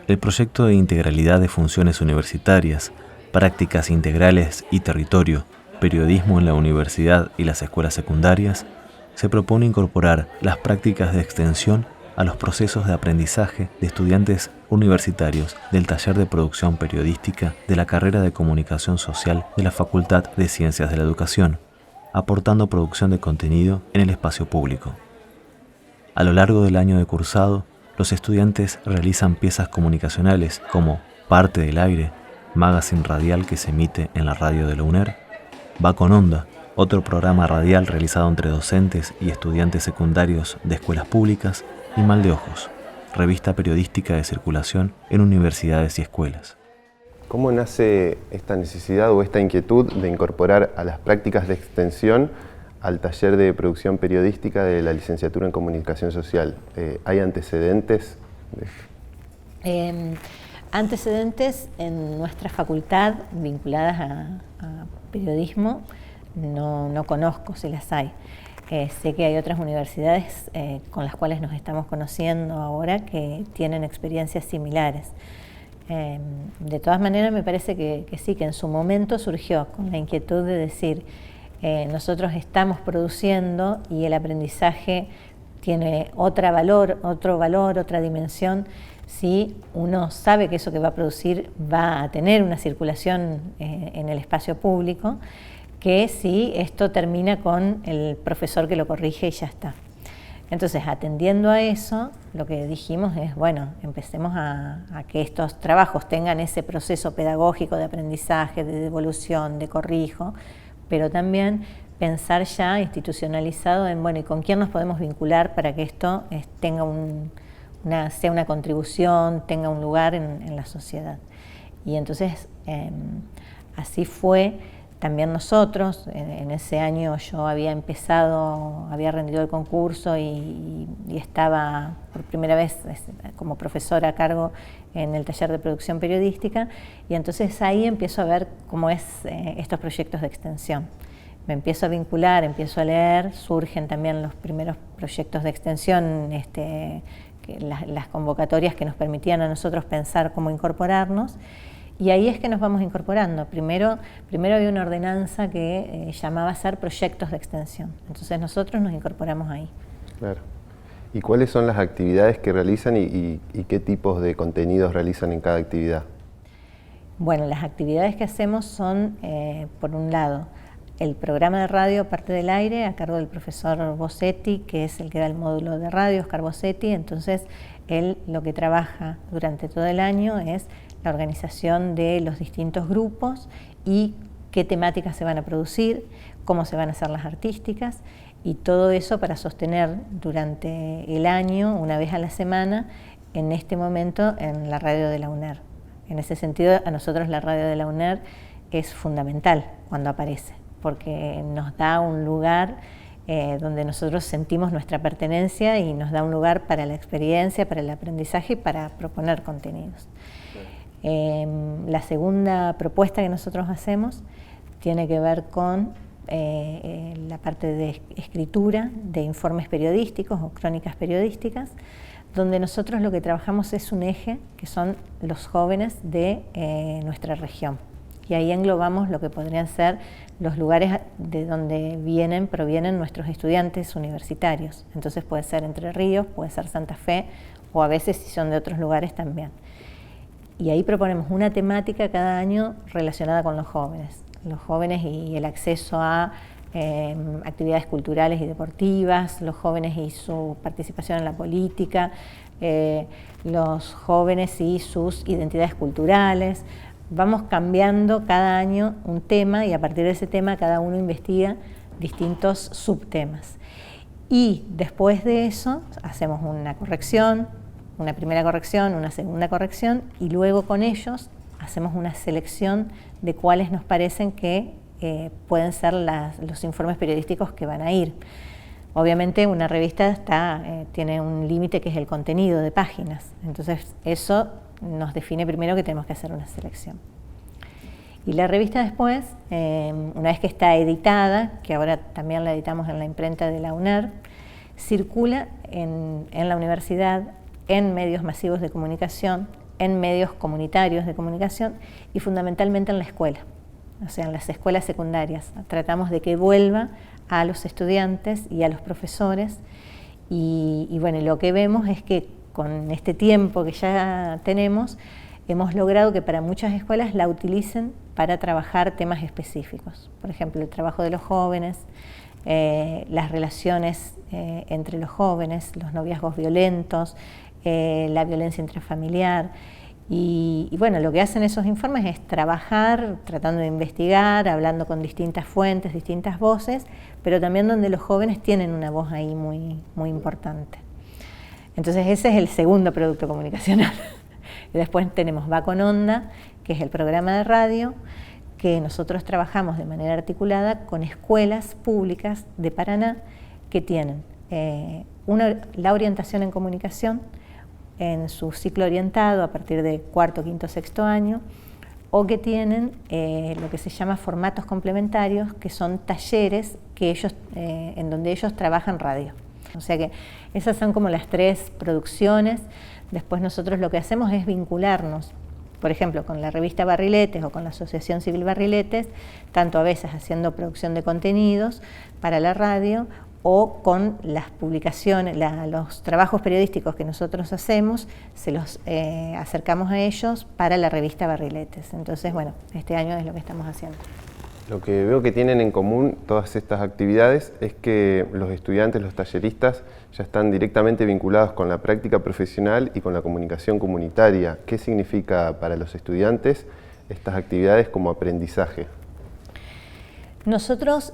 El proyecto de integralidad de funciones universitarias, prácticas integrales y territorio, periodismo en la universidad y las escuelas secundarias, se propone incorporar las prácticas de extensión a los procesos de aprendizaje de estudiantes universitarios del taller de producción periodística de la carrera de Comunicación Social de la Facultad de Ciencias de la Educación, aportando producción de contenido en el espacio público. A lo largo del año de cursado, los estudiantes realizan piezas comunicacionales como Parte del Aire, magazine radial que se emite en la radio de la UNER, Va con Onda, otro programa radial realizado entre docentes y estudiantes secundarios de escuelas públicas, y Mal de Ojos, revista periodística de circulación en universidades y escuelas. ¿Cómo nace esta necesidad o esta inquietud de incorporar a las prácticas de extensión al taller de producción periodística de la licenciatura en Comunicación Social? ¿Hay antecedentes? Antecedentes en nuestra facultad vinculadas a periodismo no conozco si las hay. Sé que hay otras universidades con las cuales nos estamos conociendo ahora que tienen experiencias similares. De todas maneras me parece que sí, que en su momento surgió con la inquietud de decir nosotros estamos produciendo y el aprendizaje tiene otro valor, otra dimensión, si uno sabe que eso que va a producir va a tener una circulación en el espacio público, que si esto termina con el profesor que lo corrige y ya está. Entonces, atendiendo a eso, lo que dijimos es, bueno, empecemos a que estos trabajos tengan ese proceso pedagógico de aprendizaje, de devolución, de corrijo, pero también pensar ya institucionalizado en, bueno, ¿y con quién nos podemos vincular para que esto tenga sea una contribución, tenga un lugar en la sociedad? Y entonces, así fue. También nosotros, en ese año yo había rendido el concurso y estaba por primera vez como profesora a cargo en el taller de producción periodística, y entonces ahí empiezo a ver cómo es estos proyectos de extensión. Me empiezo a vincular, empiezo a leer, surgen también los primeros proyectos de extensión, las convocatorias que nos permitían a nosotros pensar cómo incorporarnos. Y ahí es que nos vamos incorporando. Primero había una ordenanza que llamaba a ser proyectos de extensión. Entonces nosotros nos incorporamos ahí. Claro. ¿Y cuáles son las actividades que realizan y qué tipos de contenidos realizan en cada actividad? Bueno, las actividades que hacemos son, por un lado, el programa de radio Parte del Aire, a cargo del profesor Bossetti, que es el que da el módulo de radio, Oscar Bossetti. Entonces, él lo que trabaja durante todo el año es la organización de los distintos grupos y qué temáticas se van a producir, cómo se van a hacer las artísticas, y todo eso para sostener durante el año, una vez a la semana, en este momento en la radio de la UNER. En ese sentido, a nosotros la radio de la UNER es fundamental cuando aparece, porque nos da un lugar donde nosotros sentimos nuestra pertenencia y nos da un lugar para la experiencia, para el aprendizaje y para proponer contenidos. La segunda propuesta que nosotros hacemos tiene que ver con la parte de escritura de informes periodísticos o crónicas periodísticas, donde nosotros lo que trabajamos es un eje que son los jóvenes de nuestra región. Y ahí englobamos lo que podrían ser los lugares de donde provienen nuestros estudiantes universitarios. Entonces puede ser Entre Ríos, puede ser Santa Fe, o a veces si son de otros lugares también. Y ahí proponemos una temática cada año relacionada con los jóvenes y el acceso a actividades culturales y deportivas, los jóvenes y su participación en la política, los jóvenes y sus identidades culturales. Vamos cambiando cada año un tema y a partir de ese tema cada uno investiga distintos subtemas. Y después de eso hacemos una corrección, una primera corrección, una segunda corrección, y luego con ellos hacemos una selección de cuáles nos parecen que pueden ser los informes periodísticos que van a ir. Obviamente una revista tiene un límite que es el contenido de páginas, entonces eso nos define primero que tenemos que hacer una selección. Y la revista después, una vez que está editada, que ahora también la editamos en la imprenta de la UNER, circula en la universidad, en medios masivos de comunicación, en medios comunitarios de comunicación y fundamentalmente en la escuela, o sea, en las escuelas secundarias. Tratamos de que vuelva a los estudiantes y a los profesores y bueno, lo que vemos es que con este tiempo que ya tenemos, hemos logrado que para muchas escuelas la utilicen para trabajar temas específicos. Por ejemplo, el trabajo de los jóvenes, las relaciones entre los jóvenes, los noviazgos violentos, la violencia intrafamiliar. Y bueno, lo que hacen esos informes es trabajar, tratando de investigar, hablando con distintas fuentes, distintas voces, pero también donde los jóvenes tienen una voz ahí muy importante. Entonces ese es el segundo producto comunicacional. Y después tenemos Va con Onda, que es el programa de radio, que nosotros trabajamos de manera articulada con escuelas públicas de Paraná que tienen la orientación en comunicación en su ciclo orientado a partir de cuarto, quinto, sexto año, o que tienen lo que se llama formatos complementarios, que son talleres que ellos, en donde ellos trabajan radio. O sea que esas son como las tres producciones. Después nosotros lo que hacemos es vincularnos, por ejemplo, con la revista Barriletes o con la Asociación Civil Barriletes, tanto a veces haciendo producción de contenidos para la radio o con las publicaciones, los trabajos periodísticos que nosotros hacemos, se los acercamos a ellos para la revista Barriletes. Entonces, bueno, este año es lo que estamos haciendo. Lo que veo que tienen en común todas estas actividades es que los estudiantes, los talleristas, ya están directamente vinculados con la práctica profesional y con la comunicación comunitaria. ¿Qué significa para los estudiantes estas actividades como aprendizaje? Nosotros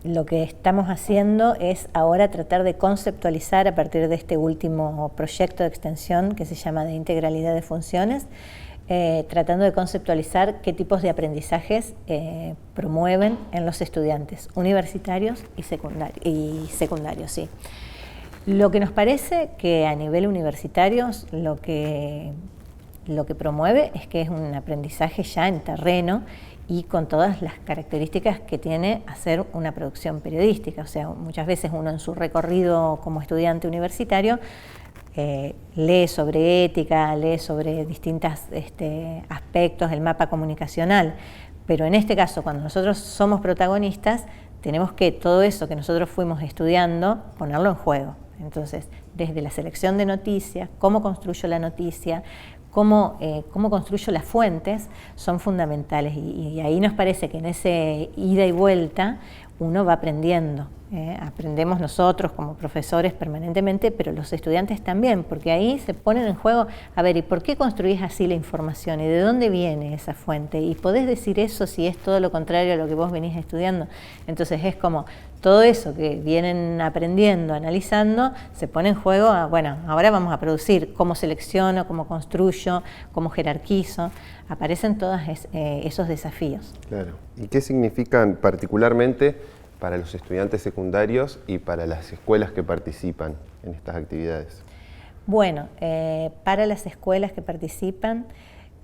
lo que estamos haciendo es ahora tratar de conceptualizar a partir de este último proyecto de extensión que se llama de integralidad de funciones, tratando de conceptualizar qué tipos de aprendizajes promueven en los estudiantes universitarios y secundarios. Sí. Lo que nos parece que a nivel universitario lo que promueve es que es un aprendizaje ya en terreno y con todas las características que tiene hacer una producción periodística. O sea, muchas veces uno en su recorrido como estudiante universitario lee sobre ética, lee sobre distintos aspectos del mapa comunicacional, pero en este caso, cuando nosotros somos protagonistas, tenemos que todo eso que nosotros fuimos estudiando, ponerlo en juego. Entonces, desde la selección de noticias, cómo construyo la noticia, cómo construyo las fuentes, son fundamentales. Y ahí nos parece que en ese ida y vuelta uno va aprendiendo. Aprendemos nosotros como profesores permanentemente, pero los estudiantes también, porque ahí se ponen en juego, a ver, ¿y por qué construís así la información? ¿Y de dónde viene esa fuente? ¿Y podés decir eso si es todo lo contrario a lo que vos venís estudiando? Entonces es como todo eso que vienen aprendiendo, analizando, se pone en juego a, bueno, ahora vamos a producir cómo selecciono, cómo construyo, cómo jerarquizo. Aparecen todos esos desafíos. Claro. ¿Y qué significan particularmente para los estudiantes secundarios y para las escuelas que participan en estas actividades? Bueno, para las escuelas que participan,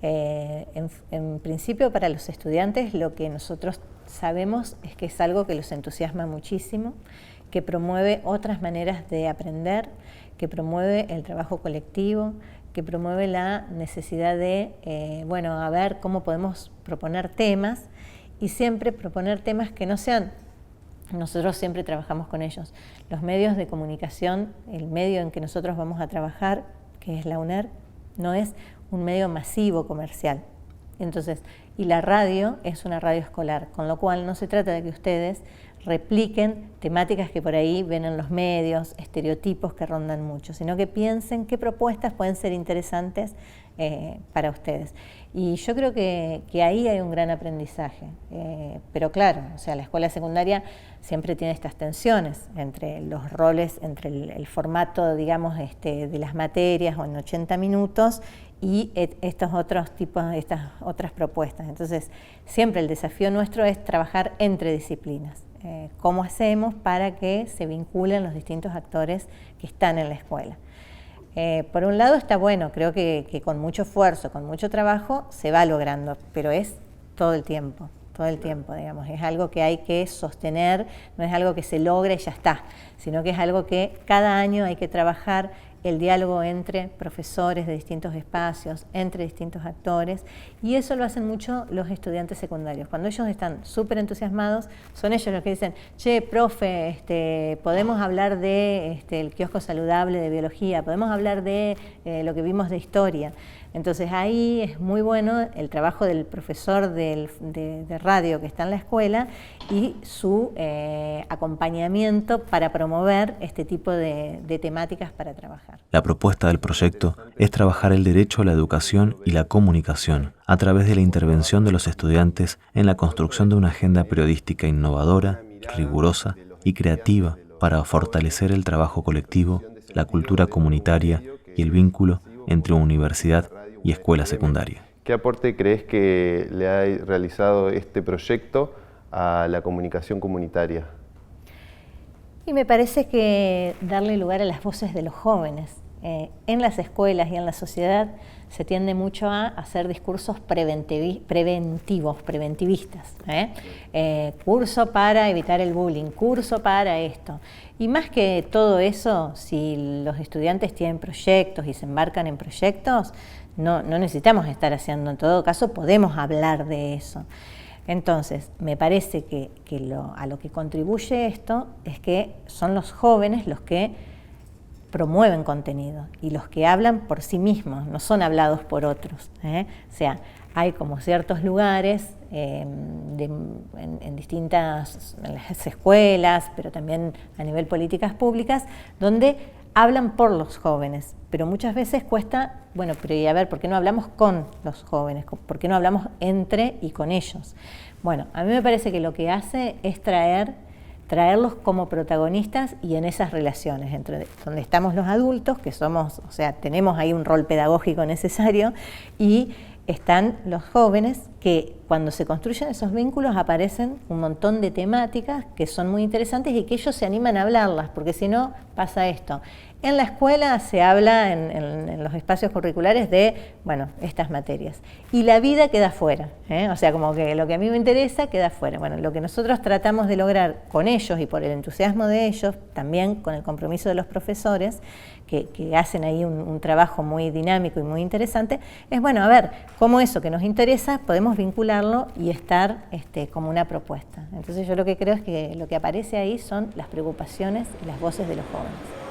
en principio para los estudiantes lo que nosotros sabemos es que es algo que los entusiasma muchísimo, que promueve otras maneras de aprender, que promueve el trabajo colectivo, que promueve la necesidad de, bueno, a ver cómo podemos proponer temas y siempre proponer temas que no sean. Nosotros siempre trabajamos con ellos. Los medios de comunicación, el medio en que nosotros vamos a trabajar, que es la UNER, no es un medio masivo comercial. Entonces, y la radio es una radio escolar, con lo cual no se trata de que ustedes repliquen temáticas que por ahí ven en los medios, estereotipos que rondan mucho, sino que piensen qué propuestas pueden ser interesantes para ustedes. Y yo creo que ahí hay un gran aprendizaje, pero claro, o sea, la escuela secundaria siempre tiene estas tensiones entre los roles, entre el formato, digamos, de las materias o en 80 minutos y estos otros tipos, estas otras propuestas. Entonces, siempre el desafío nuestro es trabajar entre disciplinas. ¿Cómo hacemos para que se vinculen los distintos actores que están en la escuela? Por un lado está bueno, creo que con mucho esfuerzo, con mucho trabajo se va logrando, pero es todo el tiempo, digamos. Es algo que hay que sostener, no es algo que se logra y ya está, sino que es algo que cada año hay que trabajar el diálogo entre profesores de distintos espacios, entre distintos actores, y eso lo hacen mucho los estudiantes secundarios. Cuando ellos están súper entusiasmados, son ellos los que dicen, che, profe, podemos hablar de el kiosco saludable de biología, podemos hablar de lo que vimos de historia. Entonces ahí es muy bueno el trabajo del profesor de radio que está en la escuela y su acompañamiento para promover este tipo de temáticas para trabajar. La propuesta del proyecto es trabajar el derecho a la educación y la comunicación a través de la intervención de los estudiantes en la construcción de una agenda periodística innovadora, rigurosa y creativa para fortalecer el trabajo colectivo, la cultura comunitaria y el vínculo entre universidad y escuela secundaria. ¿Qué aporte crees que le ha realizado este proyecto a la comunicación comunitaria? Y me parece que darle lugar a las voces de los jóvenes. En las escuelas y en la sociedad se tiende mucho a hacer discursos preventivistas. Curso para evitar el bullying, curso para esto. Y más que todo eso, si los estudiantes tienen proyectos y se embarcan en proyectos, no necesitamos estar haciendo, en todo caso podemos hablar de eso. Entonces, me parece que a lo que contribuye esto es que son los jóvenes los que promueven contenido y los que hablan por sí mismos, no son hablados por otros. O sea, hay como ciertos lugares en las escuelas, pero también a nivel políticas públicas, donde hablan por los jóvenes, pero muchas veces cuesta, bueno, pero y a ver, ¿por qué no hablamos con los jóvenes? ¿Por qué no hablamos entre y con ellos? Bueno, a mí me parece que lo que hace es traerlos como protagonistas y en esas relaciones, entre donde estamos los adultos, que somos, o sea, tenemos ahí un rol pedagógico necesario, y están los jóvenes que cuando se construyen esos vínculos aparecen un montón de temáticas que son muy interesantes y que ellos se animan a hablarlas, porque si no pasa esto. En la escuela se habla en los espacios curriculares de, bueno, estas materias. Y la vida queda fuera, o sea, como que lo que a mí me interesa queda fuera. Bueno, lo que nosotros tratamos de lograr con ellos y por el entusiasmo de ellos, también con el compromiso de los profesores, que hacen ahí un trabajo muy dinámico y muy interesante, es, bueno, a ver, cómo eso que nos interesa podemos vincularlo y estar como una propuesta. Entonces yo lo que creo es que lo que aparece ahí son las preocupaciones y las voces de los jóvenes.